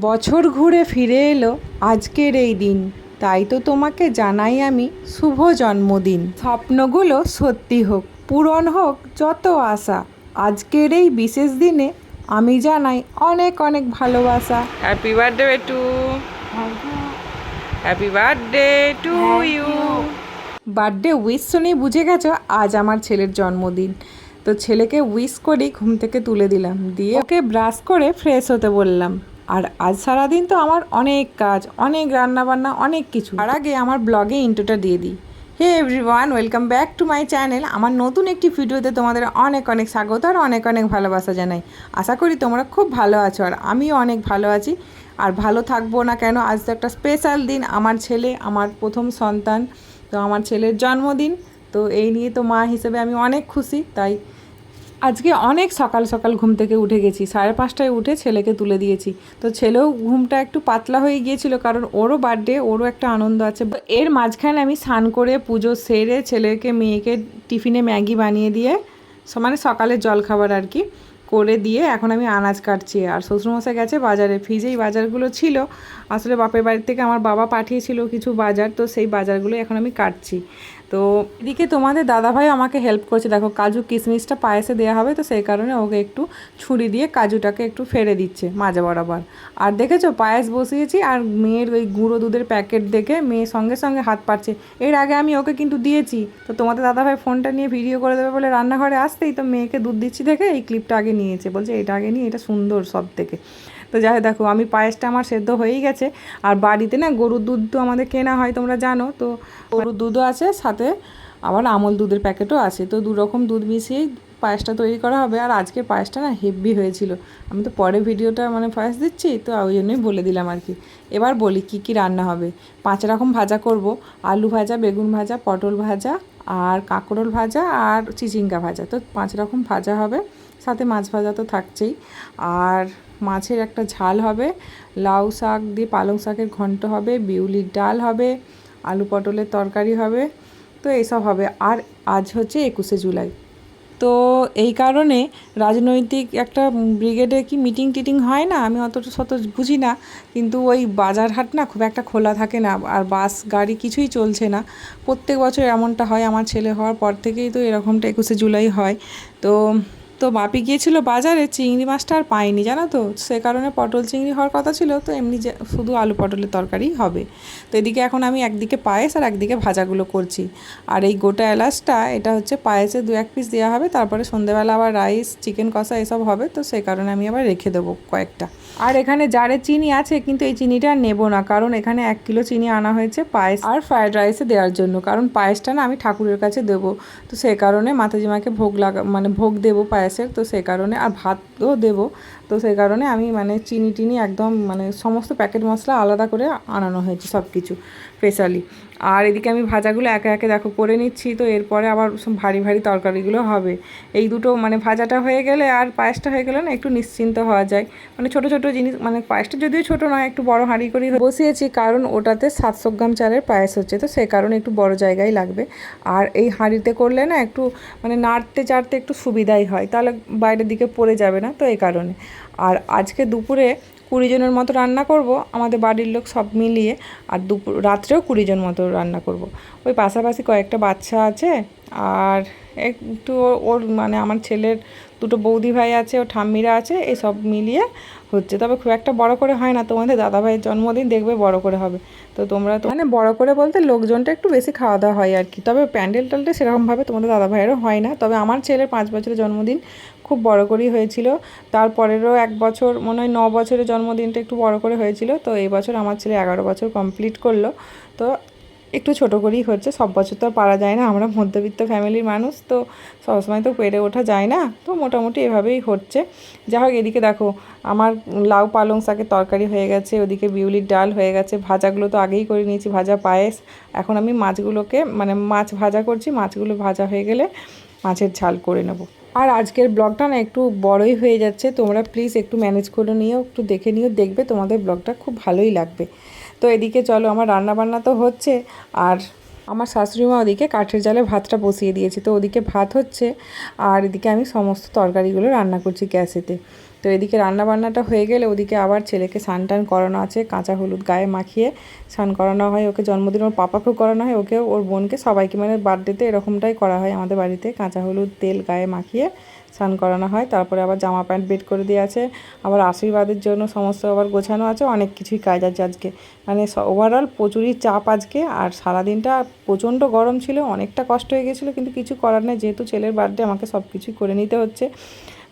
বছর ঘুরে ফিরে এলো আজকের এই দিন, তাই তো তোমাকে জানাই আমি শুভ জন্মদিন। স্বপ্নগুলো সত্যি হোক, পূরণ হোক যত আশা। আজকের এই বিশেষ দিনে আমি জানাই অনেক অনেক ভালোবাসা। Happy birthday to happy birthday to you. Birthday wish শুনেই বুঝে গেছো আজ আমার ছেলের জন্মদিন। তো ছেলেকে উইশ করেই ঘুম থেকে তুলে দিলাম, দিয়ে ওকে ব্রাশ করে ফ্রেশ হতে বললাম। আর আজ সারাদিন তো আমার অনেক কাজ, অনেক রান্নাবান্না, অনেক কিছু। তার আগে আমার ব্লগে ইন্ট্রোটা দিয়ে দিই। Hey everyone, welcome back to my channel. আমার নতুন একটি ভিডিওতে তোমাদের অনেক অনেক স্বাগত আর অনেক অনেক ভালোবাসা জানাই। আশা করি তোমরা খুব ভালো আছো আর আমিও অনেক ভালো আছি। আর ভালো থাকবো না কেন, আজ তো একটা স্পেশাল দিন। আমার ছেলে, আমার প্রথম সন্তান, তো আমার ছেলের জন্মদিন। তো এই নিয়ে তো মা হিসেবে আমি অনেক খুশি। তাই আজকে অনেক সকাল সকাল ঘুম থেকে উঠে গেছি, 5:30টায় উঠে ছেলেকে তুলে দিয়েছি। তো ছেলেও ঘুমটা একটু পাতলা হয়ে গিয়েছিল, কারণ ওরও বার্থডে, ওরও একটা আনন্দ আছে। এর মাঝখানে আমি স্নান করে পুজো সেরে ছেলেকে মেয়েকে টিফিনে ম্যাগি বানিয়ে দিয়ে, মানে সকালের জলখাবার আর কি করে দিয়ে এখন আমি আনাজ কাটছি। আর শ্বশুরমশাই গেছে বাজারে, ফ্রিজেই বাজারগুলো ছিল। আসলে বাপের বাড়ি থেকে আমার বাবা পাঠিয়েছিল কিছু বাজার, তো সেই বাজারগুলো এখন আমি কাটছি। তো এদিকে তোমাদের দাদাভাই আমাকে হেল্প করছে। দেখো, কাজু কিশমিশটা পায়েসে দেওয়া হবে, তো সেই কারণে ওকে একটু ছুরি দিয়ে কাজুটাকে একটু ফেলে দিচ্ছে মাঝে বরাবর। আর দেখেছো পায়েস বসিয়েছি, আর মেয়ের ওই গুঁড়ো দুধের প্যাকেট দেখে মেয়ে সঙ্গে সঙ্গে হাত পাচ্ছে। এর আগে আমি ওকে কিন্তু দিয়েছি। তো তোমাদের দাদাভাই ফোনটা নিয়ে ভিডিও করে দেবে বলে রান্নাঘরে আসতেই তো মেয়েকে দুধ দিচ্ছি দেখে এই ক্লিপটা আগে নিয়েছে, বলছে এটা আগে নিয়ে, এটা সুন্দর সব থেকে। তো যাই দেখো, আমি পায়েসটা আমার সেদ্ধ হয়েই গেছে। আর বাড়িতে না গরুর দুধ তো আমাদের কেনা হয়, তোমরা জানো। তো গরুর দুধও আছে, সাথে আবার আমল দুধের প্যাকেটও আছে। তো দু রকম দুধ মিশিয়েই পায়েসটা তৈরি করা হবে। আর আজকের পায়েসটা না হেভি হয়েছিল। আমি তো পরে ভিডিওটা মানে পায়েস দিচ্ছি, তো ওই জন্যই বলে দিলাম আর কি। এবার বলি কি কি রান্না হবে। 5 রকম ভাজা করব। আলু ভাজা, বেগুন ভাজা, পটল ভাজা, আর কাঁকরোল ভাজা, আর চিচিঙ্গা ভাজা। তো 5 রকম ভাজা হবে, সাথে মাছ ভাজা তো থাকছেই। আর মাছের একটা ঝাল হবে, লাউ শাক দিয়ে পালং শাকের ঘন্ট হবে, বিউলির ডাল হবে, আলু পটলের তরকারি হবে। তো এইসব হবে। আর আজ হচ্ছে 21শে জুলাই। তো এই কারণে রাজনৈতিক একটা ব্রিগেডে কি মিটিং টিটিং হয় না, আমি অতটা শত বুঝি না, কিন্তু ওই বাজার হাট না খুব একটা খোলা থাকে না, আর বাস গাড়ি কিছুই চলছে না। প্রত্যেক বছর এমনটা হয়, আমার ছেলে হওয়ার পর থেকেই তো এরকমটা 21শে জুলাই হয়। তো তো বাপি গিয়েছিল বাজারে, চিংড়ি মাছটা আর পাইনি, জানো তো। সে কারণে পটল চিংড়ি হওয়ার কথা ছিল, তো এমনি যে শুধু আলু পটলের তরকারি হবে। তো এদিকে এখন আমি একদিকে পায়েস আর একদিকে ভাজাগুলো করছি। আর এই গোটা এলাচটা, এটা হচ্ছে পায়েসে 2-1 পিস দেওয়া হবে, তারপরে সন্ধ্যেবেলা আবার রাইস, চিকেন কষা এসব হবে। তো সেই কারণে আমি আবার রেখে দেবো কয়েকটা। আর এখানে জারে চিনি আছে, কিন্তু এই চিনিটা নেবো না, কারণ এখানে 1 কিলো চিনি আনা হয়েছে পায়েস আর ফ্রায়েড রাইসে দেওয়ার জন্য। কারণ পায়েসটা না আমি ঠাকুরের কাছে দেবো, তো সেই কারণে মাতাজি মাকে ভোগ মানে ভোগ দেবো পায়েসের, তো সেই কারণে আর ভাতও দেবো। তো সেই কারণে আমি মানে চিনি টিনি একদম মানে সমস্ত প্যাকেট মশলা আলাদা করে আনানো হয়েছে সব কিছু স্পেশালি। আর এদিকে আমি ভাজাগুলো একে একে দেখো করে নিচ্ছি। তো এরপরে আবার সব ভারী ভারী তরকারিগুলো হবে। এই দুটো মানে ভাজাটা হয়ে গেলে আর পায়েসটা হয়ে গেলে না একটু নিশ্চিন্ত হওয়া যায়। মানে ছোটো ছোটো জিনিস, মানে পায়েসটা যদিও ছোটো নয়, একটু বড় হাঁড়ি করেই বসিয়েছি, কারণ ওটাতে 700 গ্রাম চালের পায়েস হচ্ছে, তো সেই কারণে একটু বড় জায়গায় লাগবে। আর এই হাঁড়িতে করলে না একটু মানে নাড়তে চাড়তে একটু সুবিধাই হয়, তাহলে বাইরের দিকে পড়ে যাবে না, তো এই কারণে। আর আজকে দুপুরে 20 জনের মতো রান্না করব, আমাদের বাড়ির লোক সব মিলিয়ে। আর রাত্রেও 20 জন মতো রান্না করব। ওই পাশাপাশি কয়েকটা বাচ্চা আছে, আর একটু ওর মানে আমার ছেলের 2টো বৌদি ভাই আছে, ও ঠাম্মিরা আছে, এই সব মিলিয়ে হচ্ছে। তবে খুব একটা বড় করে হয় না, তোমাদের দাদাভাইয়ের জন্মদিন দেখবে বড় করে হবে। তো তোমরা তো মানে বড় করে বলতে লোকজনটা একটু বেশি খাওয়া দাওয়া হয় আর কি। তবে প্যান্ডেল ট্যান্ডেল সেরকমভাবে তোমাদের দাদাভাইয়েরও হয় না। তবে আমার ছেলের 5 বছরের জন্মদিন খুব বড় করেই হয়েছিল। তারপরেরও 1 বছর, মনে হয় 9 বছরের জন্মদিনটা একটু বড় করে হয়েছিল। তো এই বছর আমার ছেলে 11 বছর কমপ্লিট করলো, তো একটু ছোটো করেই হচ্ছে। সব বছর তো আর পারা যায় না, আমরা মধ্যবিত্ত ফ্যামিলির মানুষ, তো সবসময় তো পেরে ওঠা যায় না। তো মোটামুটি এভাবেই হচ্ছে। যা হোক, এদিকে দেখো আমার লাউ পালং শাকের তরকারি হয়ে গেছে, ওদিকে বিউলির ডাল হয়ে গেছে, ভাজাগুলো তো আগেই করে নিয়েছি, ভাজা পায়েস। এখন আমি মাছগুলোকে মানে মাছ ভাজা করছি, মাছগুলো ভাজা হয়ে গেলে মাছের ঝাল করে নেব। আর আজকের ব্লগটা না একটু বড়ই হয়ে যাচ্ছে, তোমরা প্লিজ একটু ম্যানেজ করে নিও, একটু দেখে নিও, দেখবে তোমাদের ব্লগটা খুব ভালোই লাগবে। তো এদিকে চলো, আমার রান্নাবান্না তো হচ্ছে, আর আমার শাশুড়িমা ওদিকে কাঠের জালে ভাতটা বসিয়ে দিয়েছে, তো ওদিকে ভাত হচ্ছে, আর এদিকে আমি সমস্ত তরকারিগুলো রান্না করছি গ্যাসেতে। তো এদিকে রান্নাবান্নাটা হয়ে গেলে ওদিকে আবার ছেলেকে স্নান টান করানো আছে, কাঁচা হলুদ গায়ে মাখিয়ে স্নান করানো হয় ওকে। জন্মদিন ওর পাপাকেও করানো হয়, ওকে ওর বোনকে সবাইকে, মানে বার্থডেতে এরকমটাই করা হয় আমাদের বাড়িতে, কাঁচা হলুদ তেল গায়ে মাখিয়ে স্নান করানো হয়। তারপরে আবার জামা প্যান্ট বেড করে দিয়ে আছে, আবার আশীর্বাদের জন্য সমস্ত আবার গোছানো আছে, অনেক কিছুই কাজ আছে আজকে। মানে ওভারঅল প্রচুরই চাপ আজকে। আর সারাদিনটা প্রচণ্ড গরম ছিল, অনেকটা কষ্ট হয়ে গেছিলো, কিন্তু কিছু করার নেই, যেহেতু ছেলের বার্থডে আমাকে সব কিছুই করে নিতে হচ্ছে।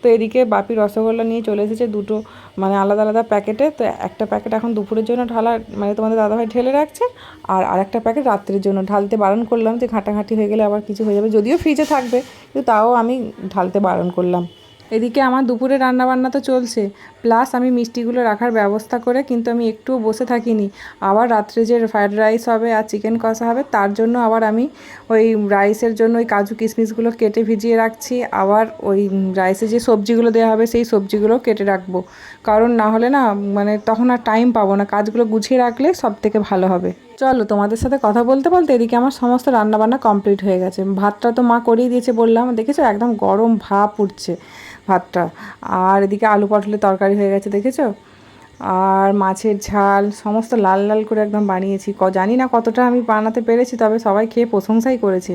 তো এদিকে বাপি রসগোল্লা নিয়ে চলে এসেছে দুটো, মানে আলাদা আলাদা প্যাকেটে। তো একটা প্যাকেট এখন দুপুরের জন্য ঢালা, মানে তোমাদের দাদাভাই ঢেলে রাখছে, আর আরেকটা প্যাকেট রাত্রের জন্য। ঢালতে বারণ করলাম যে ঘাঁটাঘাঁটি হয়ে গেলে আবার কিছু হয়ে যাবে, যদিও ফ্রিজে থাকবে, কিন্তু তাও আমি ঢালতে বারণ করলাম। এদিকে আমার দুপুরে রান্নাবান্না তো চলছে, প্লাস আমি মিষ্টিগুলো রাখার ব্যবস্থা করে কিন্তু আমি একটুও বসে থাকিনি। আবার রাত্রে যে ফ্রায়েড রাইস হবে আর চিকেন কষা হবে, তার জন্য আবার আমি ওই রাইসের জন্য ওই কাজু কিশমিশগুলো কেটে ভিজিয়ে রাখছি। আবার ওই রাইসে যে সবজিগুলো দেওয়া হবে সেই সবজিগুলো কেটে রাখবো, কারণ না হলে না মানে তখন আর টাইম পাবো না। কাজগুলো গুছিয়ে রাখলে সব থেকে ভালো হবে। চলো, তোমাদের সাথে কথা বলতে বলতে এদিকে আমার সমস্ত রান্নাবান্না কমপ্লিট হয়ে গেছে। ভাতটা তো মা করেই দিয়েছে বললাম, দেখেছো একদম গরম ভাপ উঠছে ভাতটা। আর এদিকে আলু পটলের তরকারি হয়ে গেছে দেখেছো, আর মাছের ঝাল সমস্ত লাল লাল করে একদম বানিয়েছি। জানি না কতটা আমি বানাতে পেরেছি, তবে সবাই খেয়ে প্রশংসাই করেছে।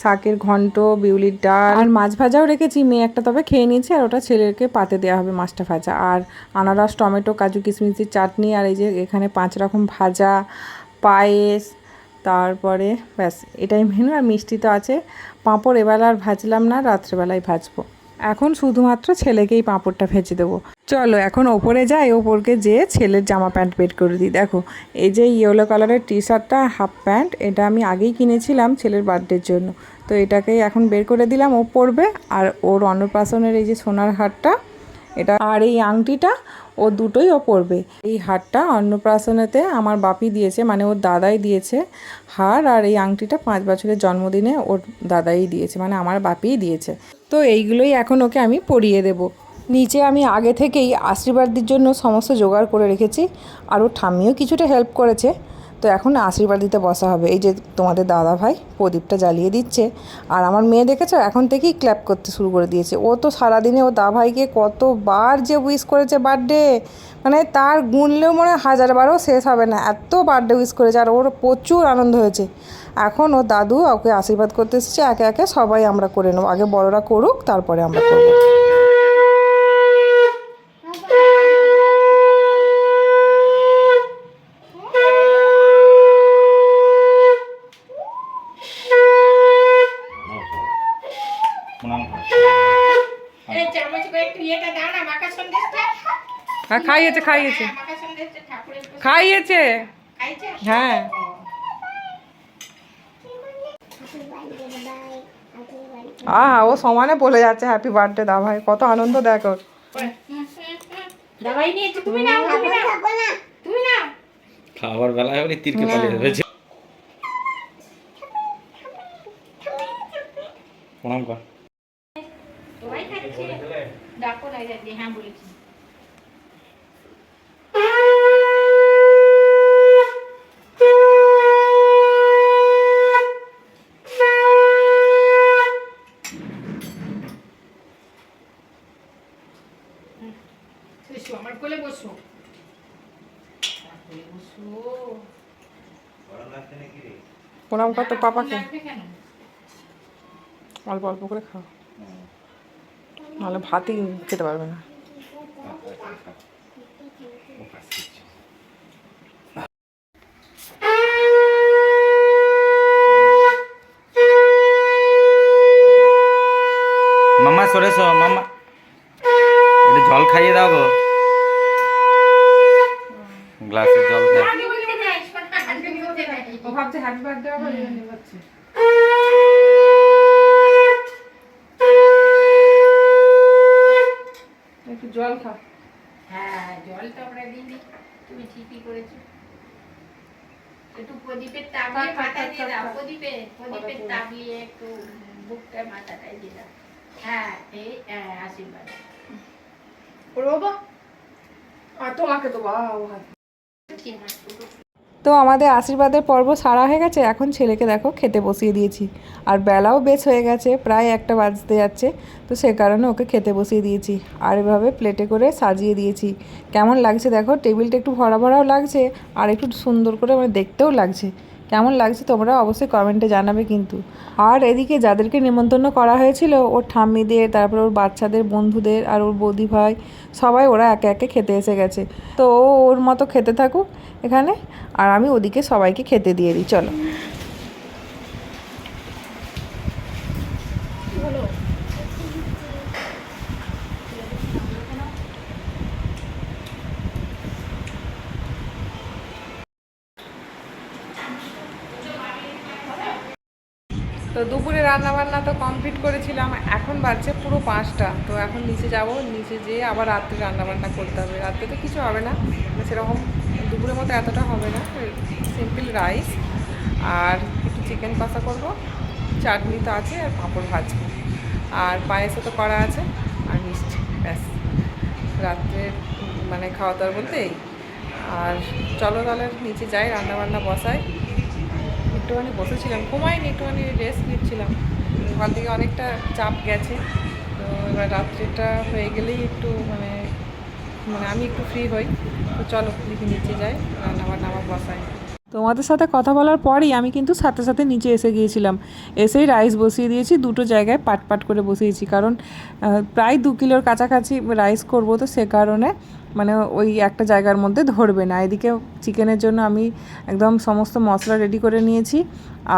শাকের ঘন্ট, বিউলির ডাল, আর মাছ ভাজাও রেখেছি, মেয়ে একটা তবে খেয়ে নিয়েছে, আর ওটা ছেলেকে পাতে দেওয়া হবে মাছটা ভাজা। আর আনারস, টমেটো, কাজু কিশমিশের চাটনি, আর এই যে এখানে 5 রকম ভাজা, পায়েস, তারপরে ব্যাস এটাই মেনু। আর মিষ্টি তো আছে। পাঁপড় এবেলা আর ভাজলাম না, রাত্রেবেলায় ভাজবো। এখন শুধুমাত্র ছেলেকেই পাঁপড়টা ভেজে দেবো। চলো এখন ওপরে যাই, ওপরকে যেয়ে ছেলের জামা প্যান্ট বের করে দিই। দেখো এই যে ইয়েলো কালারের টি শার্টটা, হাফ প্যান্ট, এটা আমি আগেই কিনেছিলাম ছেলের বার্থডের জন্য। তো এটাকেই এখন বের করে দিলাম, ও পরবে। আর ওর অন্নপ্রাশনের এই যে সোনার হারটা, এটা আর এই আংটিটা, ও দুটোই ও পরবে। এই হারটা অন্নপ্রাশনেতে আমার বাপি দিয়েছে, মানে ওর দাদাই দিয়েছে হার, আর এই আংটিটা 5 বছরের জন্মদিনে ওর দাদাই দিয়েছে, মানে আমার বাপিই দিয়েছে। তো এইগুলোই এখন ওকে আমি পরিয়ে দেব। নিচে আমি আগে থেকেই আশীর্বাদের জন্য সমস্ত জোগাড় করে রেখেছি, আর ওর ঠাম্মিও কিছুটা হেল্প করেছে। তো এখন আশীর্বাদ দিতে বসা হবে। এই যে তোমাদের দাদা ভাই প্রদীপটা জ্বালিয়ে দিচ্ছে, আর আমার মেয়ে দেখেছো এখন থেকেই ক্ল্যাপ করতে শুরু করে দিয়েছে। ও তো সারাদিনে ও দাদা ভাইকে কতবার যে উইশ করেছে বার্থডে, মানে তার গুনলেও মনে হয় 1000 বারও শেষ হবে না, এত বার্থডে উইশ করেছে, আর ওর প্রচুর আনন্দ হয়েছে। এখন ও দাদু ওকে আশীর্বাদ করতে এসেছে, একে একে সবাই আমরা করে নেবো, আগে বড়রা করুক তারপরে আমরা করবো। হ্যাঁ খাইয়েছে খাইয়েছে খাইয়েছে, হ্যাঁ। ও সমানে বলে যাচ্ছে হ্যাপি বার্থডে দা ভাই, কত আনন্দ দেখো। খাবার বেলায় হলে তীরকে পালিয়ে যাবে। প্রণাম কর। ডাকো না, হ্যাঁ বলেছি। আমার কোলে বসো, প্রণাম কর তো পাপাকে, অল্প অল্প করে খাও, নাহলে ভাতই খেতে পারবে না। মাম্মা সরেছ, মাম্মা একটু জল খাইয়ে দাও গো, গ্লাসের জল খাই। ও ভাবছে হ্যাপি বার্থডে হবে, নিবাচ্ছে। একটু জল খা। হ্যাঁ জল তো আমরা দিই, তুমি ঠিকই করেছো। একটু প্রদীপের তাবিয়ে মাথায় দিয়ে দাও, প্রদীপের তাবিয়ে একটু বুকটা মাথাটাই দিয়ে দাও। হ্যাঁ এই আশীর্বাদ। বাবা আর তোমাকে তো বাবা তো আমাদের আশীর্বাদের পর্ব সারা হয়ে গেছে, এখন ছেলেকে দেখো খেতে বসিয়ে দিয়েছি। আর বেলাও বেশ হয়ে গেছে, প্রায় 1টা বাজতে যাচ্ছে, তো সে কারণে ওকে খেতে বসিয়ে দিয়েছি। আর এভাবে প্লেটে করে সাজিয়ে দিয়েছি। কেমন লাগছে দেখো, টেবিলটা একটু ভরা ভরাও লাগছে আর একটু সুন্দর করে মানে দেখতেও লাগছে। কেমন লাগছে তোমরা অবশ্যই কমেন্টে জানাবে কিন্তু। আর এদিকে যাদেরকে নিমন্ত্রণ করা হয়েছিল, ওর ঠাম্মিদের, তারপরে ওর বাচ্চাদের বন্ধুদের আর ওর বৌদি ভাই, সবাই ওরা একে একে খেতে এসে গেছে। তো ও ওর মতো খেতে থাকুক এখানে, আর আমি ওদিকে সবাইকে খেতে দিয়ে দিই। চলো। তো দুপুরে রান্নাবান্না তো কমপ্লিট করেছিলাম, এখন বাজছে পুরো 5টা। তো এখন নিচে যাব, নিচে যেয়ে আবার রাত্রে রান্নাবান্না করতে হবে। রাত্রে তো কিছু হবে না, সেরকম দুপুরের মতো এতটা হবে না, সিম্পল রাইস আর একটু চিকেন কষা করব, চাটনি তো আছে আর পাঁপড় ভাজবো, আর পায়েসও তো করা আছে আর মিষ্টি, ব্যাস রাত্রে মানে খাওয়া দাওয়া বলতে এই। আর চলো তাহলে নিচে যাই, রান্নাবান্না বসাই। একটুখানি বসেছিলাম, ঘুমাইনি, একটুখানি রেস্ট নিচ্ছিলাম, সকাল থেকে অনেকটা চাপ গেছে। তো এবার রাত্রিটা হয়ে গেলেই একটু মানে আমি একটু ফ্রি হই। তো চলো দেখি নিচে যাই, রান্নাবান্না আমার বসাই। তোমাদের সাথে কথা বলার পরই আমি কিন্তু সাথে সাথে নিচে এসে গিয়েছিলাম। এসেই রাইস বসিয়ে দিয়েছি, 2টো জায়গায় পাট পাট করে বসিয়েছি, কারণ প্রায় 2 কিলোর কাছাকাছি রাইস করব, তো সে কারণে মানে ওই একটা জায়গার মধ্যে ধরবে না। এদিকে চিকেনের জন্য আমি একদম সমস্ত মশলা রেডি করে নিয়েছি,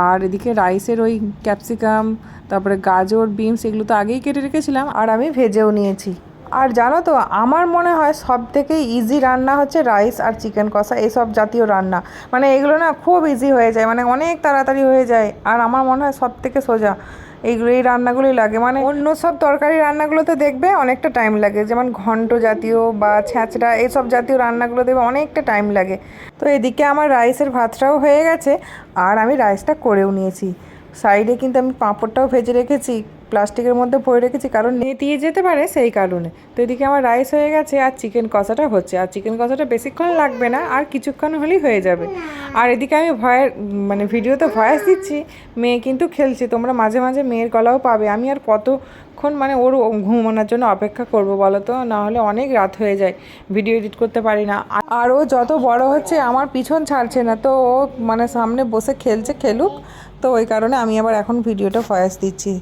আর এদিকে রাইসের ওই ক্যাপসিকাম, তারপরে গাজর, বিনস এগুলো তো আগেই কেটে রেখেছিলাম, আর আমি ভেজেও নিয়েছি। আর জানো তো, আমার মনে হয় সব থেকে ইজি রান্না হচ্ছে রাইস আর চিকেন কষা, এসব জাতীয় রান্না। মানে এগুলো না খুব ইজি হয়ে যায়, মানে অনেক তাড়াতাড়ি হয়ে যায়, আর আমার মনে হয় সব থেকে সোজা এই রান্নাগুলোই লাগে। মানে অন্য সব তরকারি রান্নাগুলোতে দেখবে অনেকটা টাইম লাগে, যেমন ঘন্ট জাতীয় বা ছ্যাঁচড়া এইসব জাতীয় রান্নাগুলো দেখবে অনেকটা টাইম লাগে। তো এদিকে আমার রাইসের ভাতটাও হয়ে গেছে, আর আমি রাইসটা করেও নিয়েছি। সাইডে কিন্তু আমি পাঁপড়টাও ভেজে রেখেছি, প্লাস্টিকের মধ্যে ভরে রেখেছি, কারণ নেতিয়ে যেতে পারে সেই কারণে। তো এদিকে আমার রাইস হয়ে গেছে, আর চিকেন কষাটা হচ্ছে। আর চিকেন কষাটা বেশিক্ষণ লাগবে না, আর কিছুক্ষণ হলেই হয়ে যাবে। আর এদিকে আমি মানে ভিডিওতে ভয়েস দিচ্ছি, মেয়ে কিন্তু খেলছে, তোমরা মাঝে মাঝে মেয়ের গলাও পাবে। আমি আর কতক্ষণ মানে ওর ঘুমানোর জন্য অপেক্ষা করব বলো তো, নাহলে অনেক রাত হয়ে যায়, ভিডিও এডিট করতে পারি না। আর ও যত বড় হচ্ছে আমার পিছন ছাড়ছে না, তো ও মানে সামনে বসে খেলছে, খেলুক। তো ওই কারণে আমি আবার এখন ভিডিওটা ভয়েস দিচ্ছি।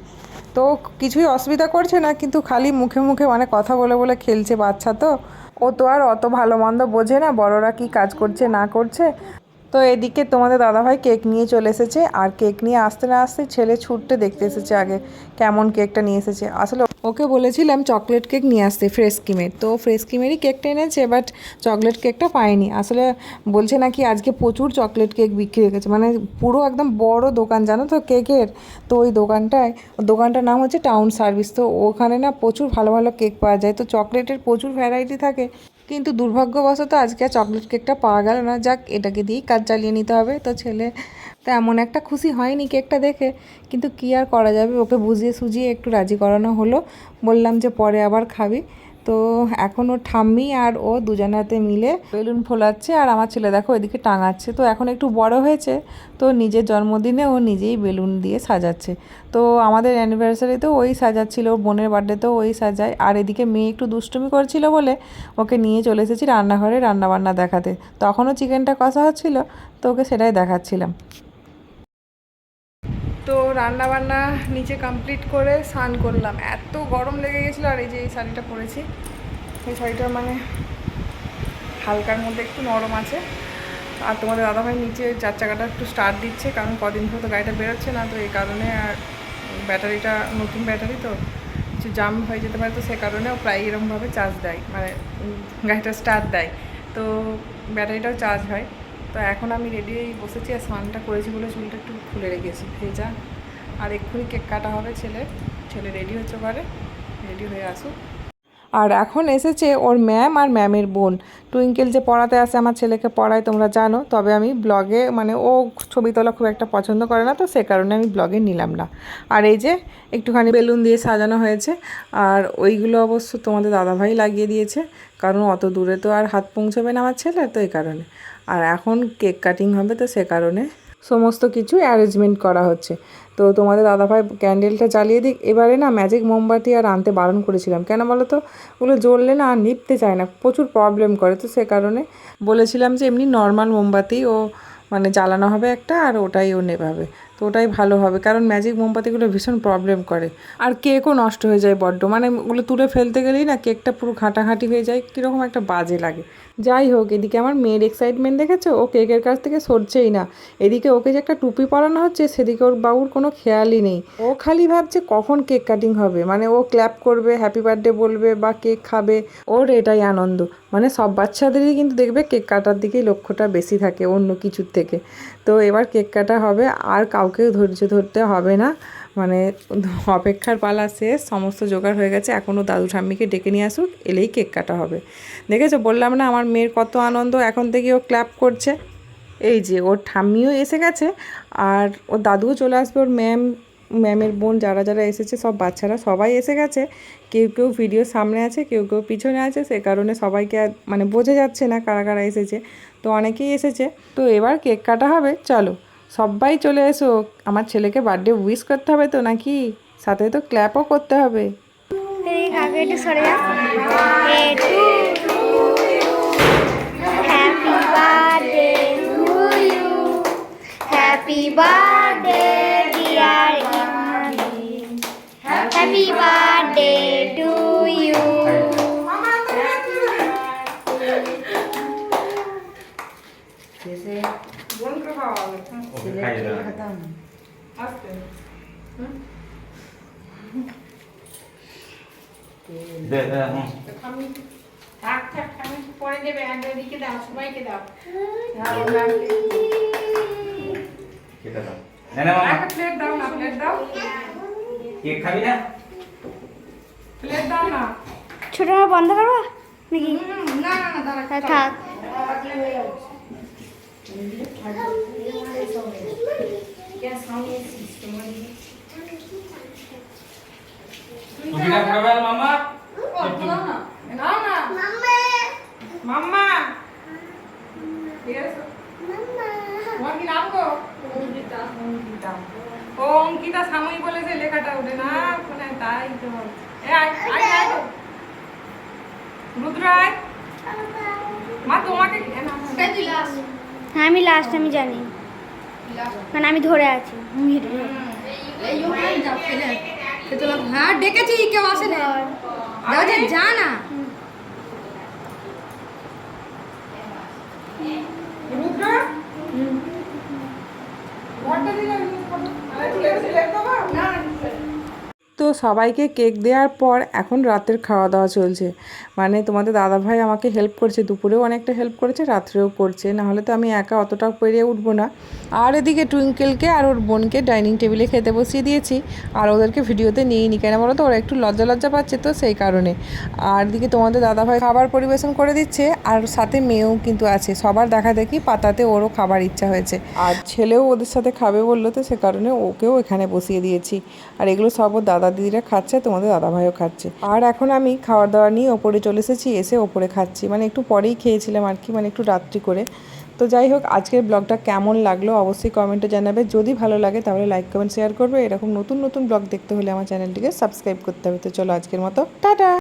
তো কিছুই অসুবিধা করছে না, কিন্তু খালি মুখে মুখে মানে কথা বলে বলে খেলছে, বাচ্চা তো, ও তো আর অত ভালো মন্দ বোঝে না বড়রা কি কাজ করছে না করছে। তো এদিকে তোমাদের দাদাভাই কেক নিয়ে চলে এসেছে, আর কেক নিয়ে আসতে না আসতে ছেলে ছুটতে দেখতে এসেছে আগে কেমন কেকটা নিয়ে এসেছে। আসলে ওকে বলেছিলাম চকলেট কেক নিয়ে আসতে ফ্রেশ ক্রিমের, তো ফ্রেশ ক্রিমেরই কেকটা এনেছে, বাট চকলেট কেকটা পাইনি। আসলে বলছে নাকি আজকে প্রচুর চকলেট কেক বিক্রি হয়ে গেছে, মানে পুরো একদম বড় দোকান জানো তো কেকের। তো ওই দোকানটার নাম হচ্ছে টাউন সার্ভিস। তো ওখানে না প্রচুর ভালো ভালো কেক পাওয়া যায়, তো চকলেটের প্রচুর ভ্যারাইটি থাকে। কিন্তু দুর্ভাগ্যবশত আজকে আর চকলেট কেকটা পাওয়া গেল না। যাক, এটাকে দিয়েই কাজ চালিয়ে নিতে হবে। তো ছেলে তো এমন একটা খুশি হয়নি কেকটা দেখে, কিন্তু কী আর করা যাবে, ওকে বুঝিয়ে সুঝিয়ে একটু রাজি করানো হলো। বললাম যে পরে আবার খাবি। তো এখন ওর ঠাম্মি আর ও দুজনাতে মিলে বেলুন ফোলাচ্ছে, আর আমার ছেলে দেখো এদিকে টাঙাচ্ছে। তো এখন একটু বড় হয়েছে, তো নিজের জন্মদিনে ও নিজেই বেলুন দিয়ে সাজাচ্ছে। তো আমাদের অ্যানিভার্সারিতেও ওই সাজাচ্ছিল, ওর বোনের বার্থডেতেও ওই সাজায়। আর এদিকে মেয়ে একটু দুষ্টুমি করছিল বলে ওকে নিয়ে চলে এসেছি রান্নাঘরে রান্নাবান্না দেখাতে। তখনও চিকেনটা কষা হচ্ছিলো, তো ওকে সেটাই দেখাচ্ছিলাম। তো রান্নাবান্না নিচে কমপ্লিট করে স্নান করলাম, এত গরম লেগে গেছিলো। আর এই যে এই শাড়িটা পরেছি, এই শাড়িটা মানে হালকার মধ্যে একটু নরম আছে। আর তোমাদের দাদাভাই নিচে 4 চাকাটা একটু স্টার্ট দিচ্ছে, কারণ কদিন ধরে তো গাড়িটা বেরোচ্ছে না, তো এই কারণে। আর ব্যাটারিটা নতুন ব্যাটারি, তো কিছু জাম হয়ে যেতে পারে, তো সে কারণেও প্রায় এরকমভাবে চার্জ দেয়, মানে গাড়িটা স্টার্ট দেয়, তো ব্যাটারিটাও চার্জ হয়। তো এখন আমি রেডি হয়ে বসেছি, আর স্নানটা করেছি বলে চুলটা একটু খুলে রেখেছি ভেজা। আর এক্ষুনি কেক কাটা হবে, ছেলে রেডি হচ্ছে ঘরে, রেডি হয়ে আসুক। আর এখন এসেছে ওর ম্যাম আর ম্যামের বোন টুইঙ্কেল, যে পড়াতে আসে আমার ছেলেকে পড়ায়, তোমরা জানো। তবে আমি ব্লগে মানে ও ছবি তোলা খুব একটা পছন্দ করে না, তো সে কারণে আমি ব্লগে নিলাম না। আর এই যে একটুখানি বেলুন দিয়ে সাজানো হয়েছে, আর ওইগুলো অবশ্য তোমাদের দাদাভাই লাগিয়ে দিয়েছে, কারণ অত দূরে তো আর হাত পৌঁছবে না আমার ছেলে, তো এই কারণে। আর এখন কেক কাটিং হবে, তো সে কারণে সমস্ত কিছু অ্যারেঞ্জমেন্ট করা হচ্ছে। তো তোমাদের দাদাভাই ক্যান্ডেলটা জ্বালিয়ে দিক। এবারে না ম্যাজিক মোমবাতি আর আনতে বারণ করেছিলাম, কেন বলো তো, ওগুলো জ্বললে না আর নিভতে চায় না, প্রচুর প্রবলেম করে। তো সে কারণে বলেছিলাম যে এমনি নর্মাল মোমবাতি ও মানে জ্বালানো হবে একটা, আর ওটাই ও নেভাবে, তো ওটাই ভালো হবে, কারণ ম্যাজিক মোমবাতিগুলো ভীষণ প্রবলেম করে। আর কেকও নষ্ট হয়ে যায় বড্ড, মানে ওগুলো তুলে ফেলতে গেলেই না কেকটা পুরো ঘাঁটাঘাঁটি হয়ে যায়, কীরকম একটা বাজে লাগে। যাই হোক, এদিকে আমার মেয়ের এক্সাইটমেন্ট দেখেছো, ও কেকের কাছ থেকে সরছেই না। এদিকে ওকে যে একটা টুপি পরানো হচ্ছে, সেদিকে ওর বাবুর কোনো খেয়ালই নেই। ও খালি ভাবছে কখন কেক কাটিং হবে, মানে ও ক্ল্যাপ করবে, হ্যাপি বার্থডে বলবে বা কেক খাবে, ওর এটাই আনন্দ। মানে সব বাচ্চাদেরই কিন্তু দেখবে কেক কাটার দিকেই লক্ষ্যটা বেশি থাকে অন্য কিছুর থেকে। তো এবার কেক কাটা হবে, আর কাউকেও ধৈর্য ধরতে হবে না, মানে অপেক্ষার পালা শেষ, সমস্ত জোগাড় হয়ে গেছে। এখনও দাদু ঠাম্মিকে ডেকে নিয়ে আসুক, এলেই কেক কাটা হবে। দেখেছো, বললাম না আমার মেয়ের কত আনন্দ, এখন থেকে ও ক্ল্যাপ করছে। এই যে ওর ঠাম্মিও এসে গেছে, আর ওর দাদুও চলে আসবে, ওর ম্যামের বোন যারা যারা এসেছে সব বাচ্চারা সবাই এসে গেছে। কেউ কেউ ভিডিওর সামনে আছে, কেউ কেউ পিছনে আছে, সে কারণে সবাইকে মানে বোঝা যাচ্ছে না কারা কারা এসেছে, তো অনেকেই এসেছে। তো এবার কেক কাটা হবে, চলো সবাই চলে এসো। আমার ছেলেকে বার্থডে উইশ করতে হবে তো নাকি, সাথে তো ক্ল্যাপও করতে হবে। একটু সরে যা। Happy birthday to you, happy birthday dear Imami, happy birthday to you. Okay খাইয়ে দাও। দে দে থাক থাক, আমি পরে দেবে, আগে ওদিকে দাও, সবাইকে দাও। কেটে দাও। নে নে মামা, প্লেট দাও না, প্লেট দাও, কেক খাবি না? প্লেট দাও না। ছোট বন্ধ করবো নাকি? না না না, দাঁড়া, থাক। টুপিটা পরাবে মামা। দাও না মাম্মা, ঠিক আছে। তোমার কি নাম গো? অঙ্কিতা। ও অঙ্কিতা সাময়িক বলেছে, লেখাটা ওঠে না ফোনে, তাই তো। রুদ্রায় মা তোমাকে হ্যাঁ আমি লাস্ট, আমি জানি, মানে আমি ধরে আছি। হ্যাঁ ডেকেছি, কেউ আসে না, যা না। রুদ্র ঘরটা দিলে তো সবাইকে কেক দেওয়ার পর এখন রাতের খাওয়া দাওয়া চলছে। মানে তোমাদের দাদাভাই আমাকে হেল্প করছে, দুপুরেও অনেকটা হেল্প করেছে, রাত্রেও করছে, নাহলে তো আমি একা অতটা পেরিয়ে উঠবো না। আর এদিকে টুইঙ্কেলকে আর ওর বোনকে ডাইনিং টেবিলে খেতে বসিয়ে দিয়েছি, আর ওদেরকে ভিডিওতে নিয়ে নি, কেন বলো তো, ওরা একটু লজ্জা লজ্জা পাচ্ছে, তো সেই কারণে। আর এদিকে তোমাদের দাদাভাই খাবার পরিবেশন করে দিচ্ছে, আর সাথে মেয়েও কিন্তু আছে, সবার দেখা দেখি পাতাতে ওরও খাবার ইচ্ছা হয়েছে, আর ছেলেও ওদের সাথে খাবে বললো, তো সে কারণে ওকেও এখানে বসিয়ে দিয়েছি। আর এগুলো সব ওর দাদা দিদিরা খাচ্ছে, তোমাদের দাদাভাইও খাচ্ছে। আর এখন আমি খাওয়া দাওয়া নিয়ে ওপরে চলে এসেছি, এসে ওপরে খাচ্ছি, মানে একটু পরেই খেয়েছিলাম আর কি, মানে একটু রাত্রি করে। তো যাই হোক, আজকের ব্লগটা কেমন লাগলো অবশ্যই কমেন্টে জানাবে, যদি ভালো লাগে তাহলে লাইক কমেন্ট শেয়ার করবে। এরকম নতুন নতুন ব্লগ দেখতে হলে আমার চ্যানেলটিকে সাবস্ক্রাইব করতে হবে। তো চলো আজকের মতো টাটা।